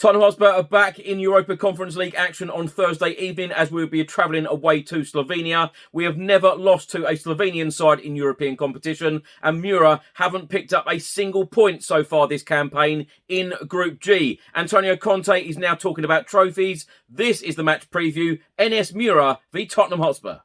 Tottenham Hotspur are back in Europa Conference League action on Thursday evening as we'll be travelling away to Slovenia. We have never lost to a Slovenian side in European competition, and Mura haven't picked up a single point so far this campaign in Group G. Antonio Conte is now talking about trophies. This is the match preview, NS Mura v Tottenham Hotspur.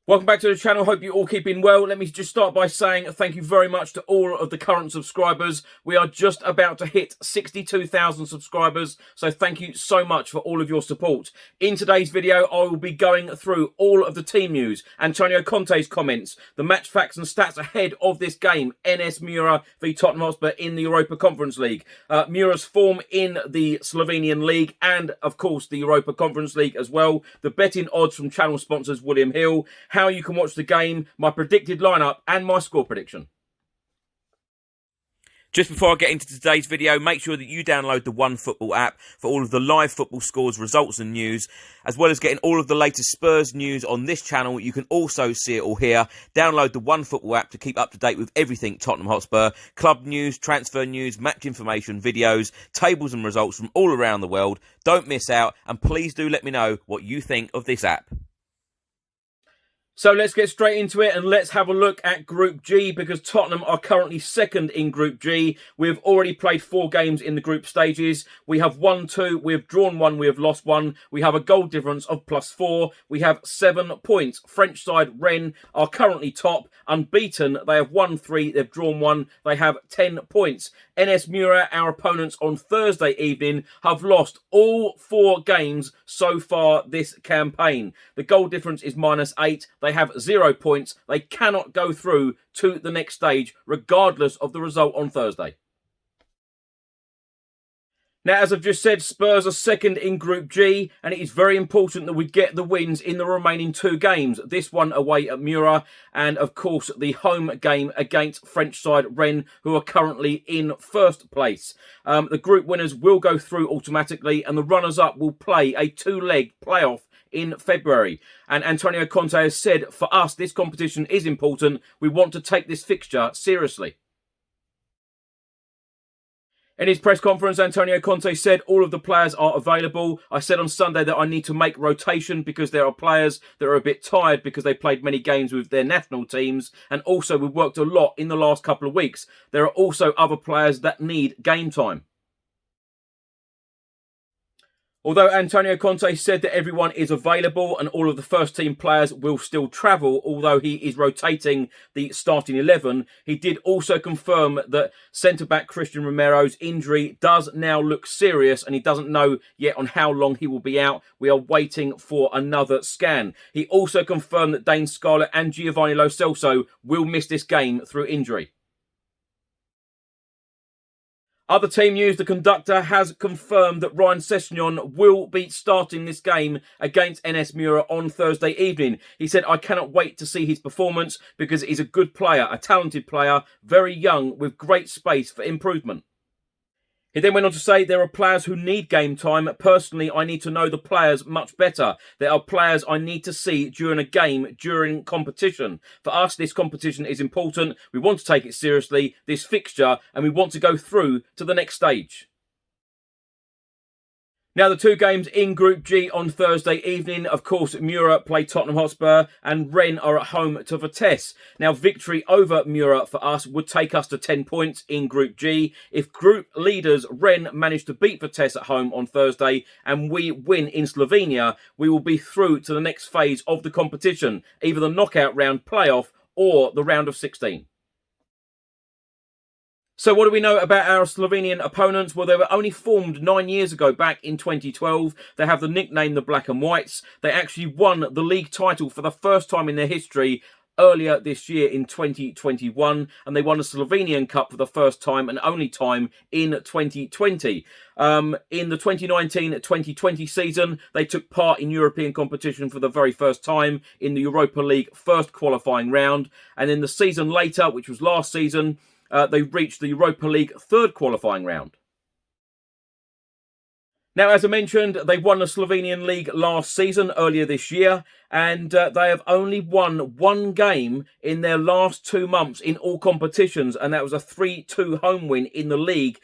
Welcome back to the channel. Hope you're all keeping well. Let me just start by saying thank you very much to all of the current subscribers. We are just about to hit 62,000 subscribers, so thank you so much for all of your support. In today's video, I will be going through all of the team news, Antonio Conte's comments, the match facts and stats ahead of this game, NS Mura v Tottenham Hotspur in the Europa Conference League, Mura's form in the Slovenian League, and of course the Europa Conference League as well, the betting odds from channel sponsors William Hill, how you can watch the game, my predicted lineup, and my score prediction. Just before I get into today's video, make sure that you download the OneFootball app for all of the live football scores, results and news, as well as getting all of the latest Spurs news on this channel. You can also see it all here. Download the OneFootball app to keep up to date with everything Tottenham Hotspur, club news, transfer news, match information, videos, tables and results from all around the world. Don't miss out, and please do let me know what you think of this app. So let's get straight into it and let's have a look at Group G, because Tottenham are currently second in Group G. We've already played 4 games in the group stages. We have won 2, we have drawn 1, we have lost 1. We have a goal difference of +4. We have 7 points. French side Rennes are currently top, unbeaten. They have won 3, they've drawn 1. They have 10 points. NS Mura, our opponents on Thursday evening, have lost all 4 games so far this campaign. The goal difference is -8. They have 0 points. They cannot go through to the next stage, regardless of the result on Thursday. Now, as I've just said, Spurs are second in Group G, and it is very important that we get the wins in the remaining 2 games. This one away at Mura, and of course the home game against French side Rennes, who are currently in first place. The group winners will go through automatically, and the runners-up will play a 2-leg playoff in February. And Antonio Conte has said, for us, this competition is important. We want to take this fixture seriously. In his press conference, Antonio Conte said all of the players are available. I said on Sunday that I need to make rotation because there are players that are a bit tired because they played many games with their national teams. And also, we've worked a lot in the last couple of weeks. There are also other players that need game time. Although Antonio Conte said that everyone is available and all of the first team players will still travel, although he is rotating the starting 11, he did also confirm that centre-back Christian Romero's injury does now look serious and he doesn't know yet on how long he will be out. We are waiting for another scan. He also confirmed that Dane Scarlett and Giovanni Lo Celso will miss this game through injury. Other team news, the conductor has confirmed that Ryan Sessegnon will be starting this game against NS Mura on Thursday evening. He said, I cannot wait to see his performance because he's a good player, a talented player, very young with great space for improvement. He then went on to say, there are players who need game time. Personally, I need to know the players much better. There are players I need to see during a game, during competition. For us, this competition is important. We want to take it seriously, this fixture, and we want to go through to the next stage. Now, the 2 games in Group G on Thursday evening, of course, Mura play Tottenham Hotspur and Rennes are at home to Vitesse. Now, victory over Mura for us would take us to 10 points in Group G. If group leaders Rennes manage to beat Vitesse at home on Thursday and we win in Slovenia, we will be through to the next phase of the competition, either the knockout round playoff or the round of 16. So what do we know about our Slovenian opponents? Well, they were only formed 9 years ago, back in 2012. They have the nickname the Black and Whites. They actually won the league title for the first time in their history earlier this year in 2021, and they won the Slovenian Cup for the first time and only time in 2020. In the 2019-2020 season, they took part in European competition for the very first time in the Europa League first qualifying round, and in the season later, which was last season, they reached the Europa League third qualifying round. Now, as I mentioned, they won the Slovenian League last season, earlier this year, and they have only won one game in their last 2 months in all competitions, and that was a 3-2 home win in the league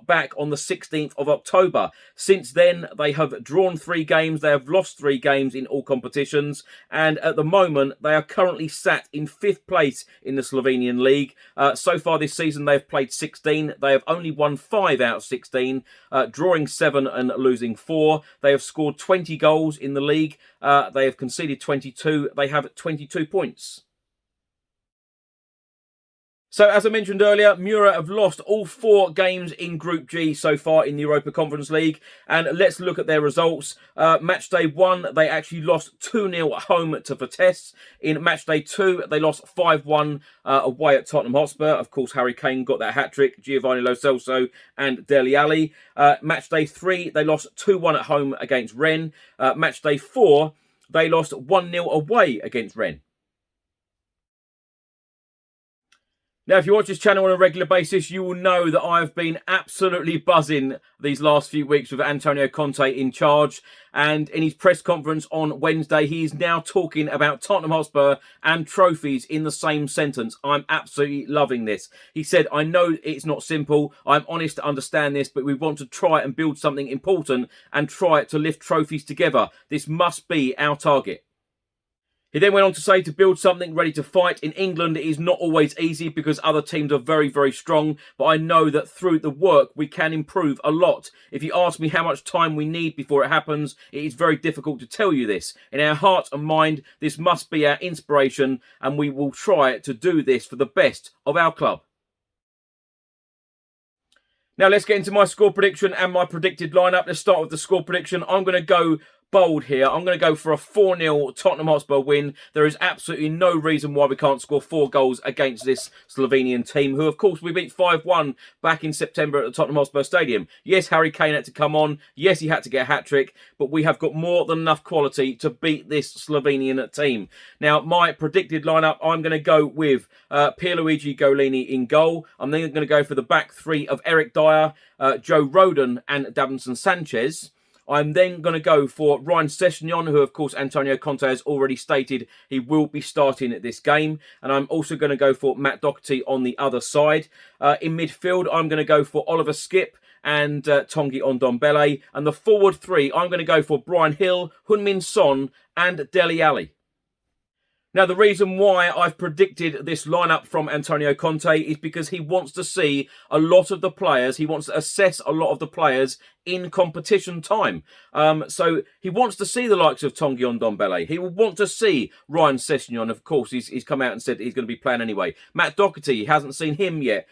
back on the 16th of October. Since then, they have drawn 3 games, they have lost 3 games in all competitions, and at the moment, they are currently sat in 5th place in the Slovenian League. So far this season, they've played 16. They have only won 5 out of 16, drawing 7 and losing 4. They have scored 20 goals in the league. They have conceded 22. They have 22 points. So, as I mentioned earlier, Mura have lost all 4 games in Group G so far in the Europa Conference League. And let's look at their results. Match day 1, they actually lost 2-0 at home to Vitesse. In match day 2, they lost 5-1 away at Tottenham Hotspur. Of course, Harry Kane got that hat-trick, Giovanni Lo Celso and Dele Alli. Match day 3, they lost 2-1 at home against Rennes. Match day 4, they lost 1-0 away against Rennes. Now, if you watch this channel on a regular basis, you will know that I've been absolutely buzzing these last few weeks with Antonio Conte in charge. And in his press conference on Wednesday, he is now talking about Tottenham Hotspur and trophies in the same sentence. I'm absolutely loving this. He said, I know it's not simple. I'm honest to understand this, but we want to try and build something important and try to lift trophies together. This must be our target. He then went on to say to build something ready to fight. In England, it is not always easy because other teams are very, very strong. But I know that through the work, we can improve a lot. If you ask me how much time we need before it happens, it is very difficult to tell you this. In our heart and mind, this must be our inspiration, and we will try to do this for the best of our club. Now, let's get into my score prediction and my predicted lineup. Let's start with the score prediction. I'm going to go bold here. I'm going to go for a 4-0 Tottenham Hotspur win. There is absolutely no reason why we can't score 4 goals against this Slovenian team, who, of course, we beat 5-1 back in September at the Tottenham Hotspur Stadium. Yes, Harry Kane had to come on. Yes, he had to get a hat-trick, but we have got more than enough quality to beat this Slovenian team. Now, my predicted lineup, I'm going to go with Pierluigi Golini in goal. I'm then going to go for the back 3 of Eric Dyer, Joe Rodon and Davinson Sanchez. I'm then going to go for Ryan Sessegnon, who, of course, Antonio Conte has already stated he will be starting at this game. And I'm also going to go for Matt Doherty on the other side. In midfield, I'm going to go for Oliver Skipp and Tanguy Ndombele. And the forward 3, I'm going to go for Brian Hill, Heung-min Son and Dele Alli. Now, the reason why I've predicted this lineup from Antonio Conte is because he wants to see a lot of the players. He wants to assess a lot of the players in competition time. So he wants to see the likes of Tanguy Ndombele. He will want to see Ryan Sessegnon. Of course, he's come out and said he's going to be playing anyway. Matt Doherty, he hasn't seen him yet,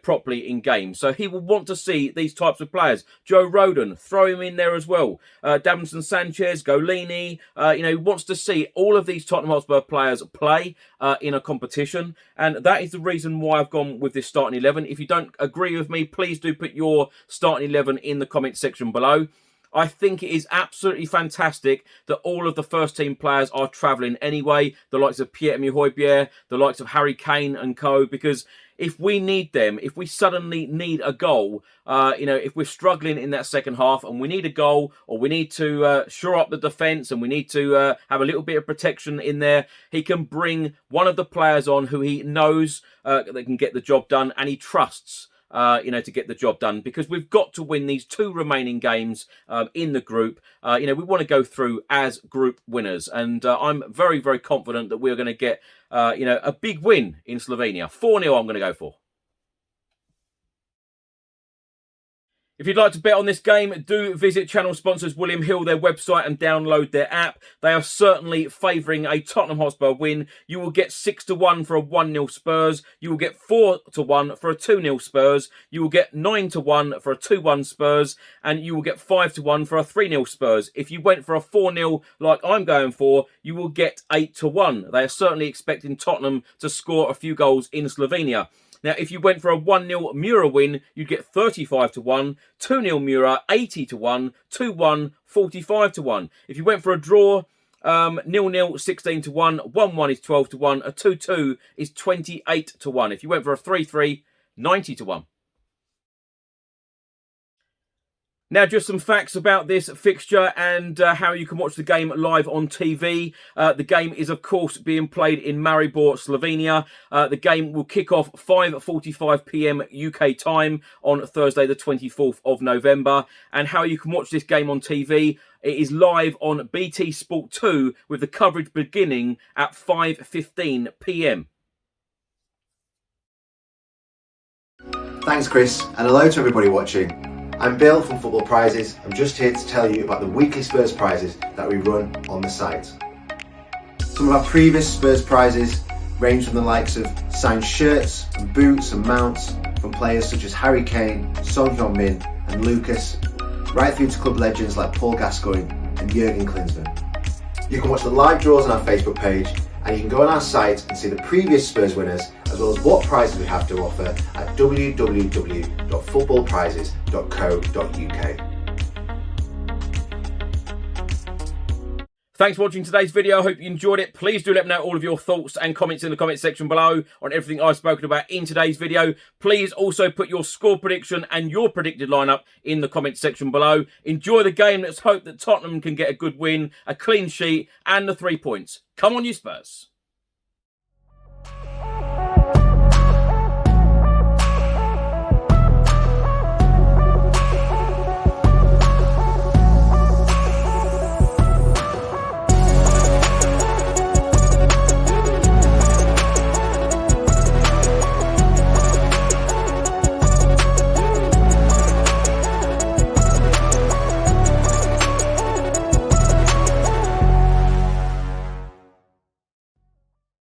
properly in game. So he will want to see these types of players. Joe Rodon, throw him in there as well. Davinson Sanchez, Golini. He wants to see all of these Tottenham Hotspur players play in a competition. And that is the reason why I've gone with this starting 11. If you don't agree with me, please do put your starting 11 in the comment section below. I think it is absolutely fantastic that all of the first team players are travelling anyway. The likes of Pierre-Emile Højbjerg, the likes of Harry Kane and co. Because if we need them, if we suddenly need a goal, if we're struggling in that second half and we need a goal, or we need to shore up the defence and we need to have a little bit of protection in there, he can bring one of the players on who he knows that can get the job done and he trusts. To get the job done, because we've got to win these 2 remaining games in the group. We want to go through as group winners, and I'm very, very confident that we're going to get, a big win in Slovenia. 4-0 I'm going to go for. If you'd like to bet on this game, do visit channel sponsors William Hill, their website, and download their app. They are certainly favouring a Tottenham Hotspur win. You will get 6-1 for a 1-0 Spurs. You will get 4-1 for a 2-0 Spurs. You will get 9-1 for a 2-1 Spurs. And you will get 5-1 for a 3-0 Spurs. If you went for a 4-0 like I'm going for, you will get 8-1. They are certainly expecting Tottenham to score a few goals in Slovenia. Now, if you went for a 1-0 Mura win, you'd get 35-1, 2-0 Mura, 80-1, 2-1, 45-1. If you went for a draw, 0-0, 16-1, 1-1 is 12-1, a 2-2 is 28-1. If you went for a 3-3, 90-1. Now, just some facts about this fixture and how you can watch the game live on TV. The game is, of course, being played in Maribor, Slovenia. The game will kick off 5:45 p.m. UK time on Thursday, the 24th of November. And how you can watch this game on TV, it is live on BT Sport 2 with the coverage beginning at 5:15 p.m. Thanks, Chris, and hello to everybody watching. I'm Bill from Football Prizes. I'm just here to tell you about the weekly Spurs prizes that we run on the site. Some of our previous Spurs prizes range from the likes of signed shirts and boots and mounts from players such as Harry Kane, Son Heung-min and Lucas, right through to club legends like Paul Gascoigne and Jurgen Klinsmann. You can watch the live draws on our Facebook page, and you can go on our site and see the previous Spurs winners, as well as what prizes we have to offer at www.footballprizes.co.uk. Thanks for watching today's video. I hope you enjoyed it. Please do let me know all of your thoughts and comments in the comment section below on everything I've spoken about in today's video. Please also put your score prediction and your predicted lineup in the comment section below. Enjoy the game. Let's hope that Tottenham can get a good win, a clean sheet and the 3 points. Come on, you Spurs.